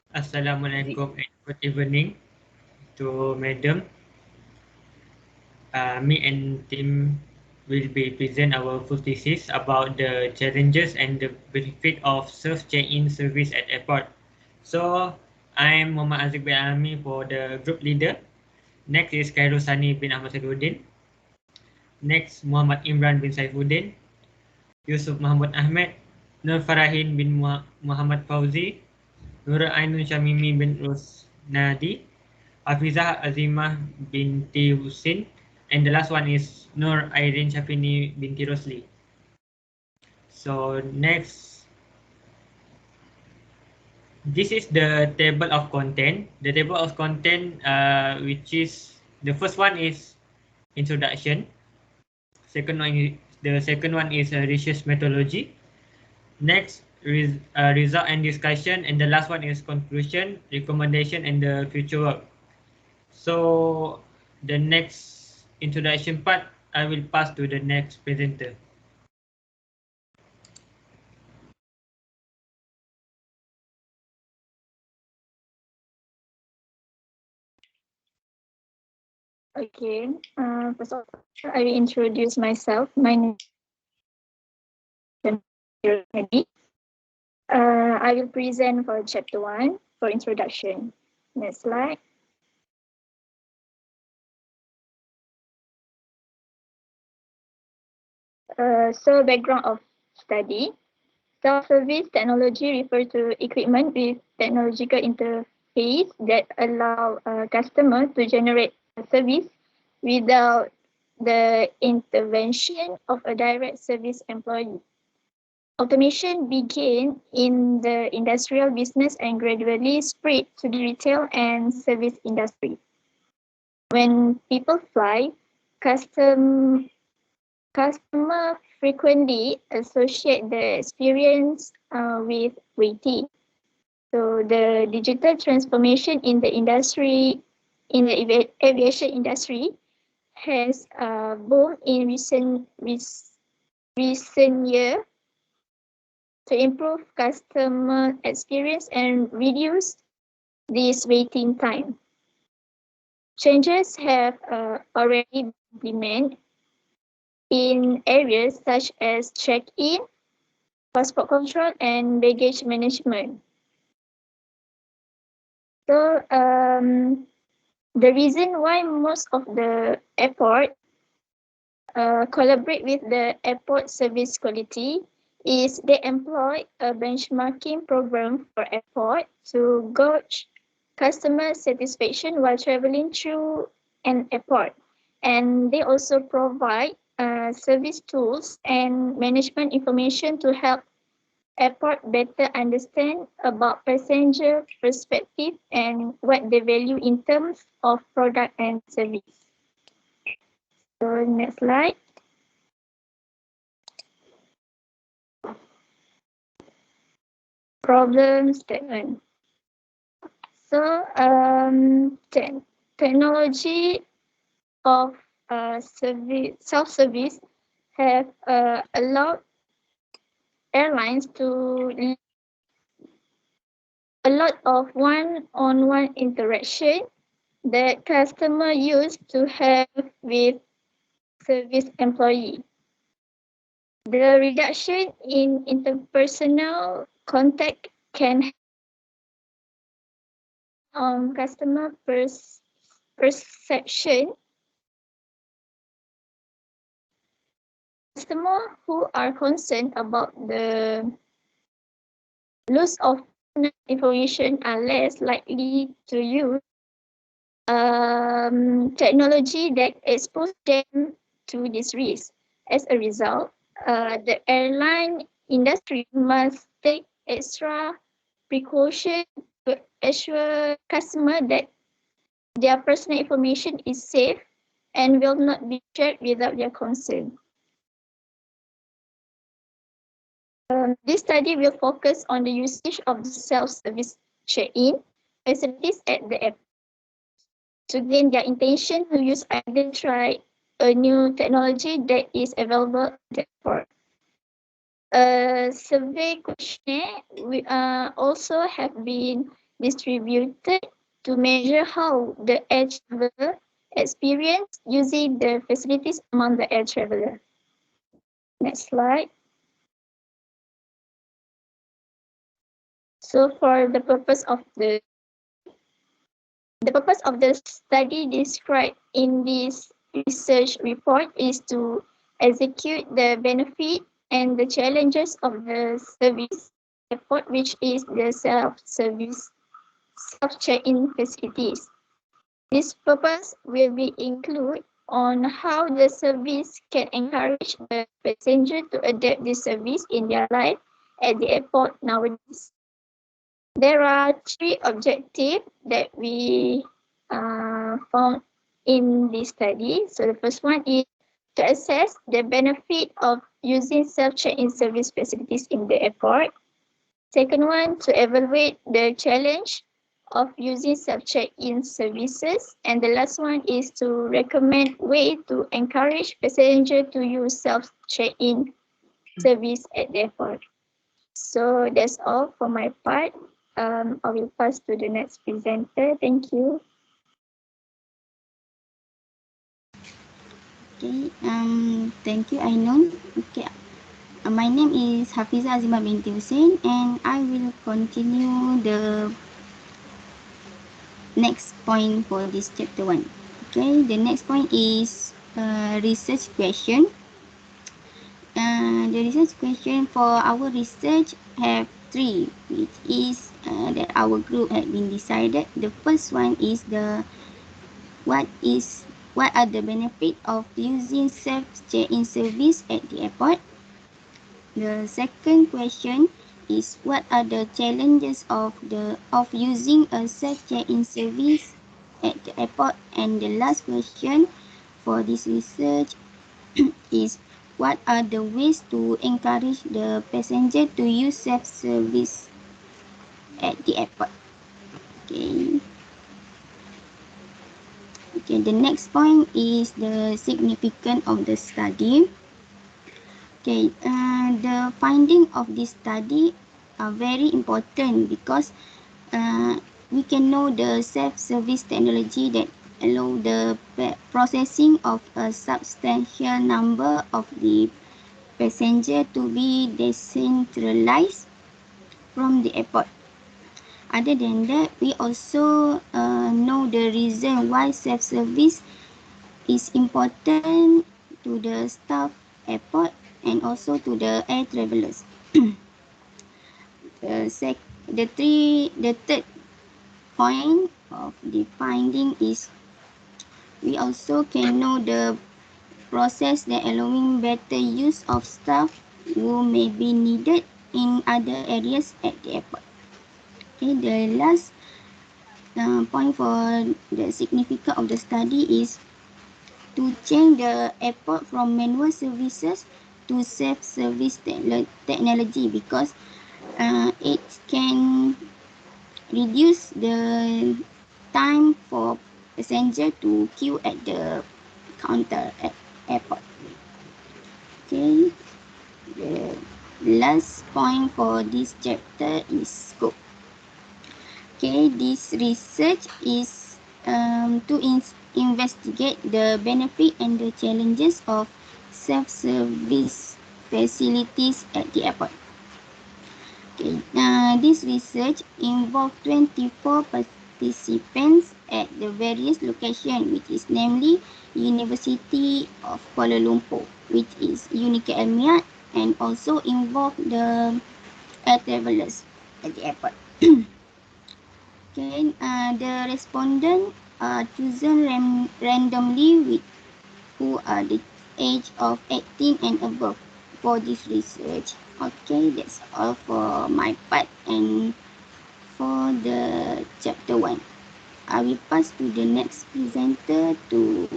Assalamualaikum and good evening to Madam. Me and team will be present our full thesis about the challenges and the benefit of self check-in service at airport. So, I'm Muhammad Aziz bin Alami for the group leader. Next is Khairul Sani bin Ahmad Saifuddin. Next, Muhammad Imran bin Saifuddin. Yusuf Muhammad Ahmed. Nur Farahin bin Muhammad Fauzi. Nur Ainun Syamimi bin Rusnadi. Hafizah Azimah binti Husin, and the last one is Nur Irene Shafini binti Rosli. So next, this is the table of content. The table of content, which is the first one is introduction. The second one is research methodology. Next, result and discussion, and the last one is conclusion, recommendation, and the future work. So the next introduction part, I will pass to the next presenter. Okay, first of all, I will introduce myself. My name is Hadi. I will present for chapter 1 for introduction. Next slide. So background of study. Self-service technology refers to equipment with technological interface that allow a customer to generate a service without the intervention of a direct service employee. Automation began in the industrial business and gradually spread to the retail and service industry. When people fly, custom customer frequently associate the experience with waiting. So the digital transformation in the industry, in the aviation industry, has boomed in recent year to improve customer experience and reduce this waiting time. Changes have already been implemented in areas such as check-in, passport control, and baggage management. So the reason why most of the airport collaborate with the airport service quality is they employ a benchmarking program for airport to gauge customer satisfaction while traveling through an airport. And they also provide service tools and management information to help airport better understand about passenger perspective and what they value in terms of product and service. So next slide. Problem statement. So technology of self-service have allowed airlines to a lot of one-on-one interaction that customer used to have with service employee. The reduction in interpersonal contact can customer perception. Customers who are concerned about the loss of information are less likely to use technology that expose them to this risk. As a result, the airline industry must take extra precaution to assure customers that their personal information is safe and will not be shared without their consent. This study will focus on the usage of the self-service check-in facilities at the airport. To gain their intention to use either try a new technology that is available at the airport. A survey questionnaire also have been distributed to measure how the air traveler experience using the facilities among the air traveler. Next slide. So for the purpose of the study described in this research report is to execute the benefit and the challenges of the service airport, which is the self-service, self-check-in facilities. This purpose will be include on how the service can encourage the passenger to adapt this service in their life at the airport nowadays. There are three objectives that we found in this study. So the first one is to assess the benefit of using self-check-in service facilities in the airport. Second one, to evaluate the challenge of using self-check-in services. And the last one is to recommend way to encourage passenger to use self-check-in service at the airport. So that's all for my part. I will pass to the next presenter. Thank you. Okay, thank you, Ainun. Okay, my name is Hafiza Azimah binti Hussein, and I will continue the next point for this chapter 1. Okay, the next point is research question. The research question for our research have 3, which is that our group had been decided. The first one is what are the benefits of using self-check-in service at the airport? The second question is what are the challenges of using a self-check-in service at the airport? And the last question for this research is what are the ways to encourage the passenger to use self-service at the airport? Okay. Okay, the next point is the significance of the study. Okay, the finding of this study are very important because we can know the self-service technology that allow the processing of a substantial number of the passenger to be decentralized from the airport. Other than that, we also know the reason why self-service is important to the staff airport and also to the air travelers. The third point of the finding is we also can know the process that allowing better use of staff who may be needed in other areas at the airport. Okay, the last point for the significance of the study is to change the airport from manual services to self-service technology because it can reduce the time for passenger to queue at the counter at airport. Okay, the last point for this chapter is scope. Okay, this research is to investigate the benefit and the challenges of self-service facilities at the airport. Okay, this research involved 24 participants at the various locations, which is namely University of Kuala Lumpur, which is Unika Elmiat, and also involved the air travelers at the airport. Okay, the respondents are chosen randomly with who are the age of 18 and above for this research. Okay, that's all for my part and for the chapter 1. I will pass to the next presenter to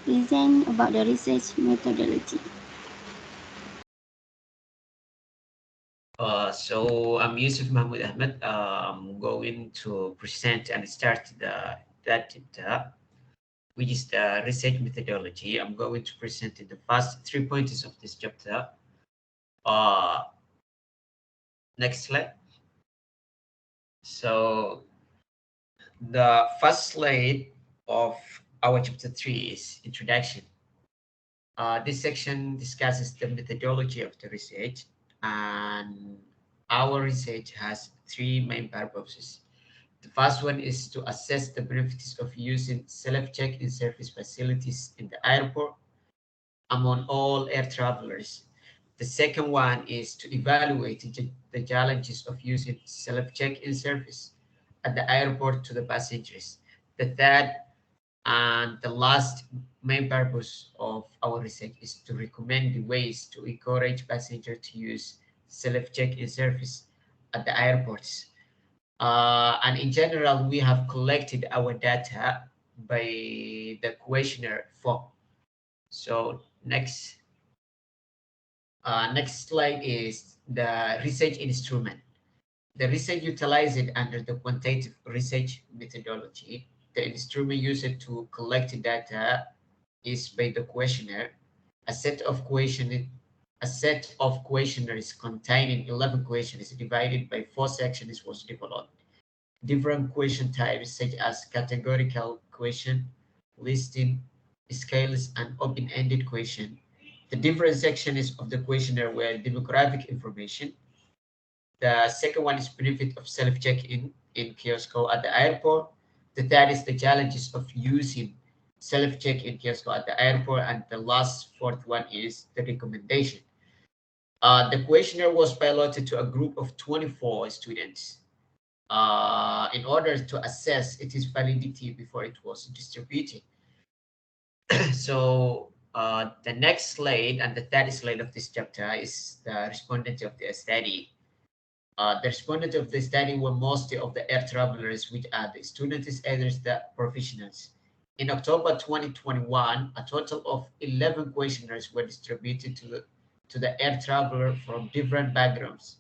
present about the research methodology. So I'm Yusuf Mahmoud Ahmed. I'm going to present and start that chapter, which is the research methodology. I'm going to present the first 3 points of this chapter. Next slide. So the first slide of our chapter 3 is introduction. This section discusses the methodology of the research, and our research has three main purposes. The first one is to assess the benefits of using self-check-in service facilities in the airport among all air travelers. The second one is to evaluate the challenges of using self-check-in service at the airport to the passengers. The third and the last main purpose of our research is to recommend the ways to encourage passengers to use self-check-in service at the airports. And in general, we have collected our data by the questionnaire form. So next slide is the research instrument. The research utilized under the quantitative research methodology. The instrument used to collect data is by the questionnaire. A set of questionnaires containing 11 questions divided by 4 sections was developed. Different question types such as categorical question, listing, scales, and open-ended question. The different sections of the questionnaire were demographic information. The second one is benefit of self-check-in in Kiosko at the airport. The third is the challenges of using self-check-in Kiosko at the airport. And the last fourth one is the recommendation. The questionnaire was piloted to a group of 24 students in order to assess its validity before it was distributed. So the next slide and the third slide of this chapter is the respondents of the study. The respondents of the study were mostly of the air travelers, which are the students, others, the professionals. In October 2021, a total of 11 questionnaires were distributed to the air traveler from different backgrounds.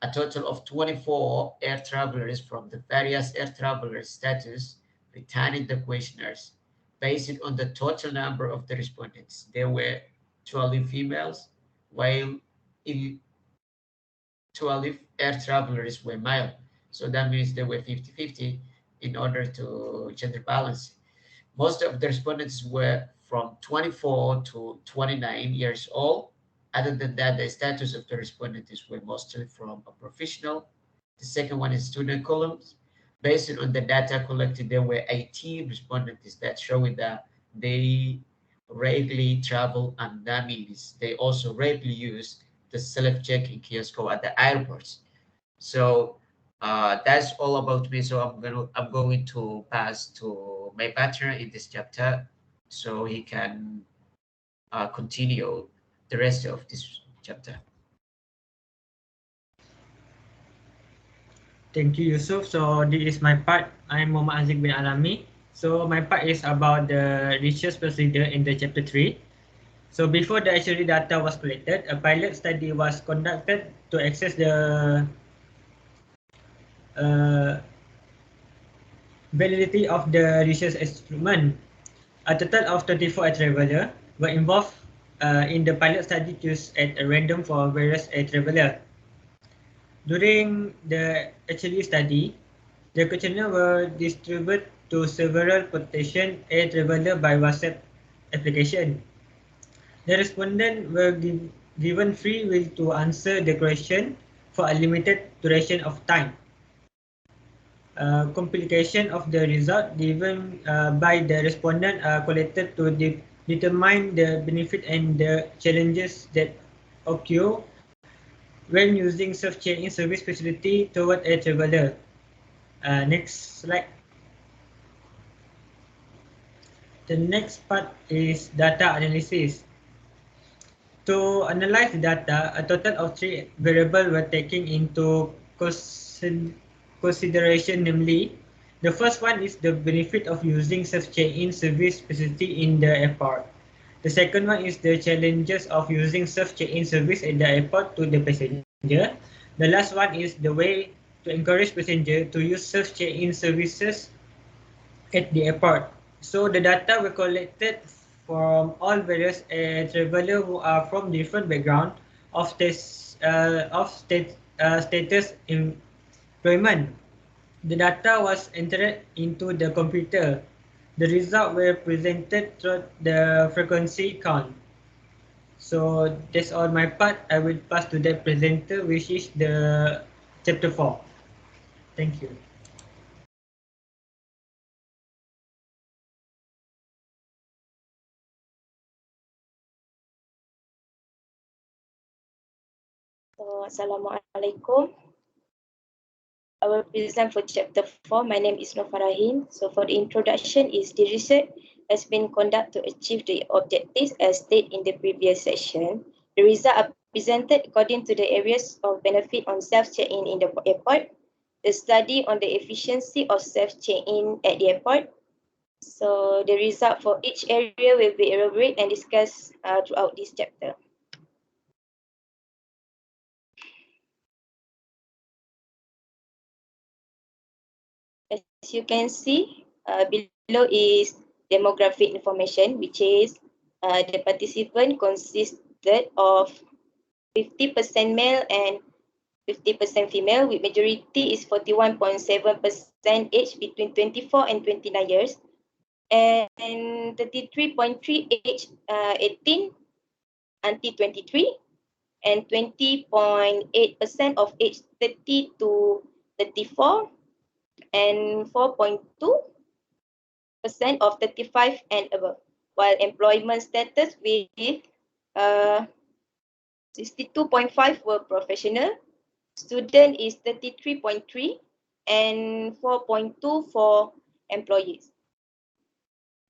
A total of 24 air travelers from the various air traveler status returned the questionnaires. Based on the total number of the respondents, there were 12 females, while 12 air travelers were male. So that means they were 50-50 in order to gender balance. Most of the respondents were from 24 to 29 years old. Other than that, the status of the respondents were mostly from a professional. The second one is student columns. Based on the data collected, there were 18 respondents that showing that they regularly travel, and that means they also regularly use the self-check-in kiosk at the airports. So that's all about me. So I'm going to pass to my partner in this chapter, so he can continue the rest of this chapter. Thank you, Yusuf. So this is my part. I'm Muhammad Aziz bin Alami. So my part is about the research procedure in the chapter 3. So before the actual data was collected, a pilot study was conducted to access the validity of the research instrument. A total of 24 air travelers were involved in the pilot study chosen at a random for various air travelers. During the HLE study, the questionnaire were distributed to several potential air travelers by WhatsApp application. The respondents were given free will to answer the question for a limited duration of time. Complication of the result given by the respondent are collected to determine the benefit and the challenges that occur when using self-check-in service facility toward a traveler. Next slide. The next part is data analysis. To analyze the data, a total of 3 variables were taken into consideration, namely, the first one is the benefit of using self-check-in service facility in the airport. The second one is the challenges of using self-check-in service at the airport to the passenger. The last one is the way to encourage passenger to use self-check-in services at the airport. So the data were collected from all various travelers who are from different background of status employment. The data was entered into the computer. The results were presented through the frequency count. So that's all my part. I will pass to the presenter, which is the chapter 4. Thank you. So, Assalamualaikum. I will present for chapter 4. My name is Nofarahin. So for the introduction is the research has been conducted to achieve the objectives as stated in the previous session. The results are presented according to the areas of benefit on self-check-in in the airport, the study on the efficiency of self-check-in at the airport. So the result for each area will be elaborated and discussed throughout this chapter. As you can see, below is demographic information, which is the participant consisted of 50% male and 50% female, with majority is 41.7% age between 24 and 29 years, and 33.3 age 18 until 23, and 20.8% of age 30 to 34, and 4.2% of 35 and above, while employment status with 62.5 were professional, student is 33.3, and 4.2 for employees.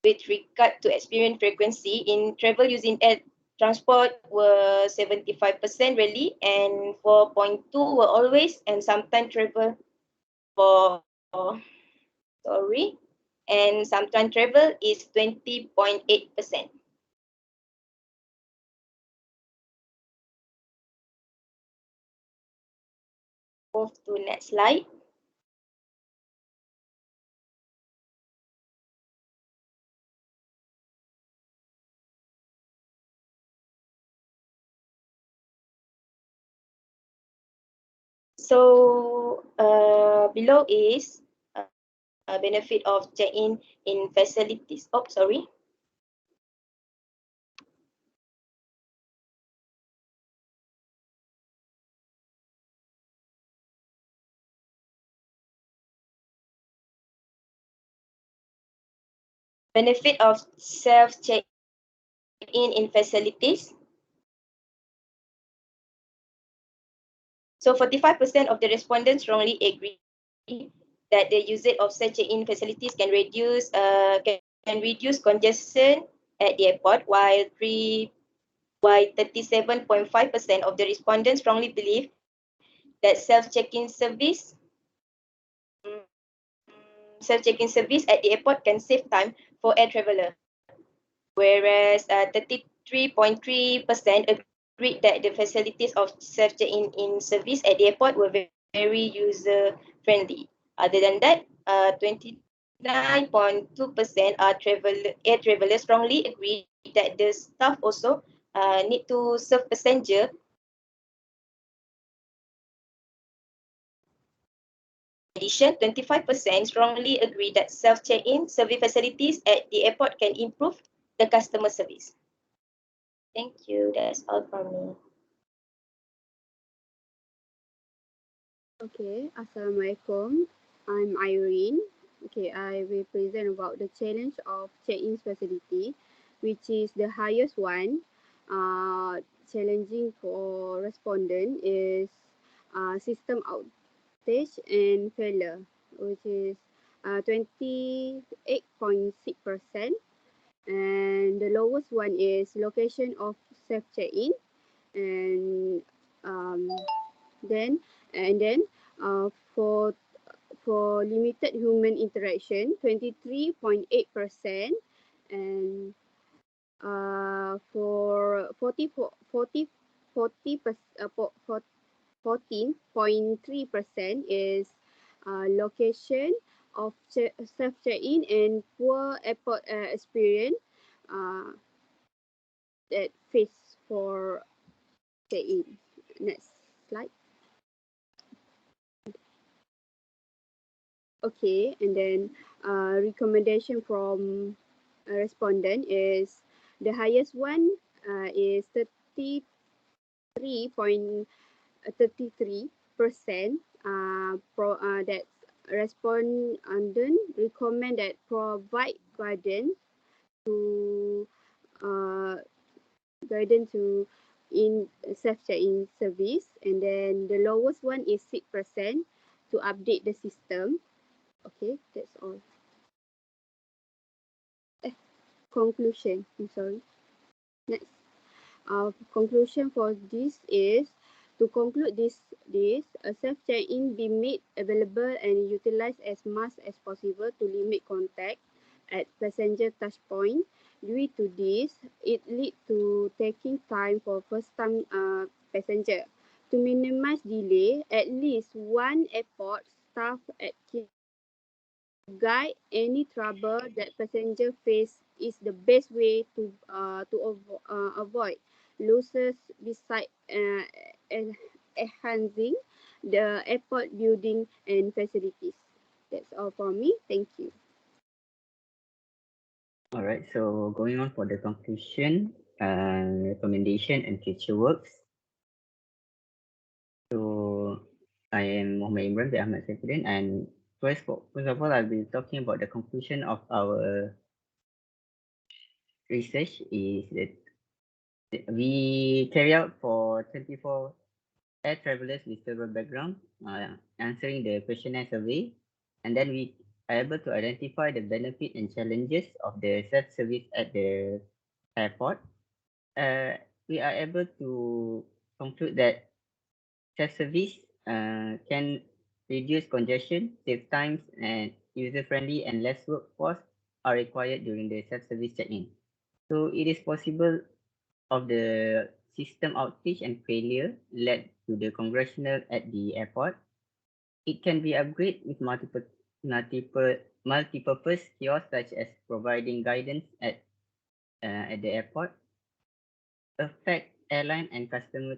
With regard to experience frequency in travel using air transport were 75% rarely, and 4.2 were always and sometimes travel for and sometimes travel is 20.8%. Move to next slide. So below is a benefit of check-in in facilities. Oh, sorry. Benefit of self-check-in in facilities. So 45% of the respondents strongly agree that the usage of self-check-in facilities can reduce congestion at the airport, while 37.5% of the respondents strongly believe that self-check-in service at the airport can save time for air traveller, whereas 33.3% agreed that the facilities of self-check-in in service at the airport were very user-friendly. Other than that, 29.2% air travellers strongly agree that the staff also need to serve passenger. In addition, 25% strongly agree that self-check-in service facilities at the airport can improve the customer service. Thank you. That's all from me. Okay, Assalamualaikum. I'm Irene. Okay, I will present about the challenge of check-in facility, which is the highest one. Challenging for respondent is system outage and failure, which is 28.6%. And the lowest one is location of self check-in, and um, then then for limited human interaction, 23.8%, and for 14.3% is location of self check-in and poor airport experience that face for check-in. Next slide. Okay, and then recommendation from a respondent is the highest one is 33.33%. That respondent recommend that provide guidance to uh, in self check-in service, and then the lowest one is 6% to update the system. Okay, that's all. Conclusion. I'm sorry. Next. Conclusion for this is to conclude this a self check-in be made available and utilized as much as possible to limit contact at passenger touchpoint. Due to this, it lead to taking time for first-time passenger. To minimize delay, at least one airport staff at guide any trouble that passenger face is the best way to avoid losses beside enhancing the airport building and facilities. That's all for me. Thank you. All right, so going on for the conclusion, recommendation and future works. So I am Muhammad Imran bin Ahmad Saifuddin, and first of all, I'll be talking about the conclusion of our research is that we carry out for 24 air travelers with several background, answering the questionnaire survey, and then we are able to identify the benefit and challenges of the self-service at the airport. We are able to conclude that self-service can reduce congestion, save times, and user-friendly and less workforce are required during the self-service check-in. So it is possible of the system outage and failure led to the congressional at the airport. It can be upgraded with multi-purpose kiosks such as providing guidance at the airport, affect airline and customer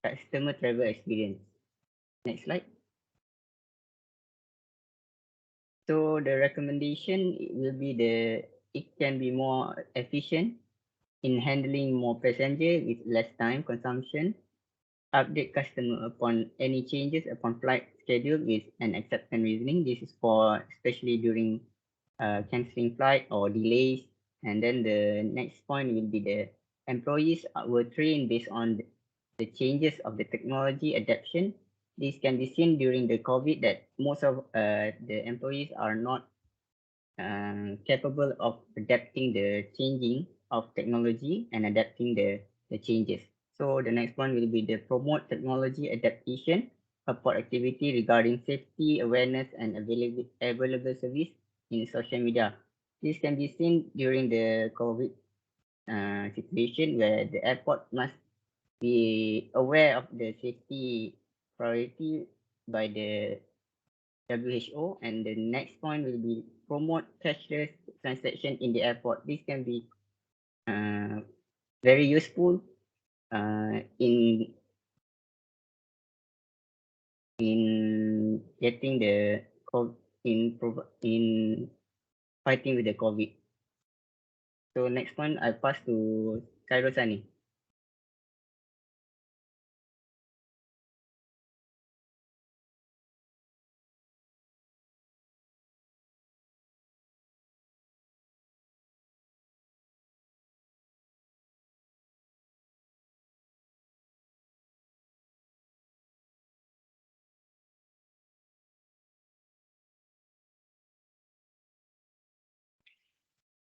travel experience. Next slide. So the recommendation will be it can be more efficient in handling more passenger with less time consumption, update customer upon any changes upon flight schedule with an acceptance reasoning. This is for especially during canceling flight or delays. And then the next point will be the employees were trained based on the changes of the technology adaptation. This can be seen during the COVID that most of the employees are not capable of adapting the changing of technology and adapting the changes. So the next one will be the promote technology adaptation, support activity regarding safety, awareness, and available service in social media. This can be seen during the COVID situation where the airport must be aware of the safety priority by the WHO, and the next point will be promote cashless transaction in the airport. This can be very useful in getting the in fighting with the COVID. So next one, I pass to Kairosani.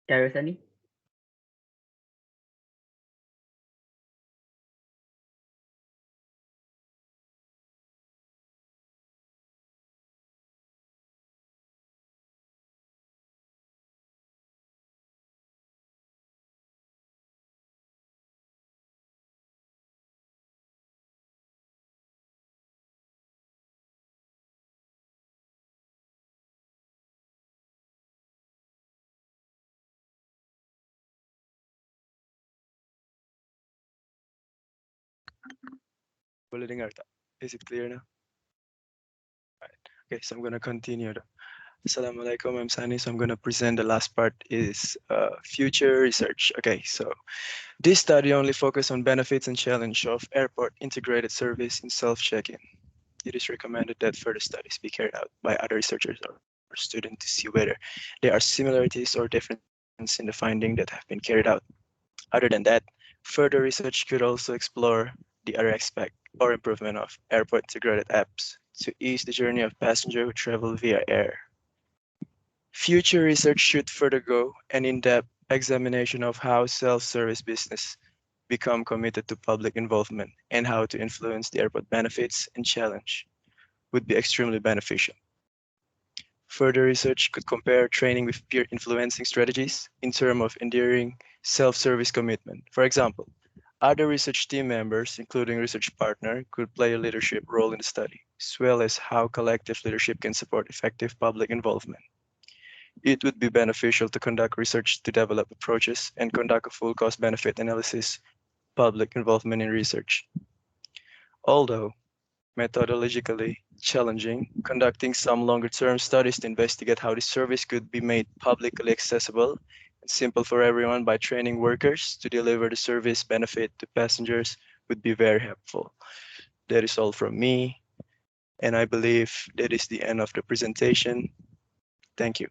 Kairosani. Boleh dengar tak? Is it clear now? Right. Okay, so I'm going to continue. Assalamualaikum, I'm Sani. So I'm going to present the last part is future research. Okay, so this study only focused on benefits and challenge of airport integrated service in self-check-in. It is recommended that further studies be carried out by other researchers or students to see whether there are similarities or differences in the finding that have been carried out. Other than that, further research could also explore the other aspect or improvement of airport integrated apps to ease the journey of passengers who travel via air. Future research should further go an in-depth examination of how self-service business become committed to public involvement and how to influence the airport benefits and challenge would be extremely beneficial. Further research could compare training with peer influencing strategies in terms of enduring self-service commitment. For example, other research team members, including research partner, could play a leadership role in the study, as well as how collective leadership can support effective public involvement. It would be beneficial to conduct research to develop approaches and conduct a full cost-benefit analysis, public involvement in research. Although methodologically challenging, conducting some longer-term studies to investigate how this service could be made publicly accessible and simple for everyone by training workers to deliver the service benefit to passengers would be very helpful. That is all from me, and I believe that is the end of the presentation. Thank you.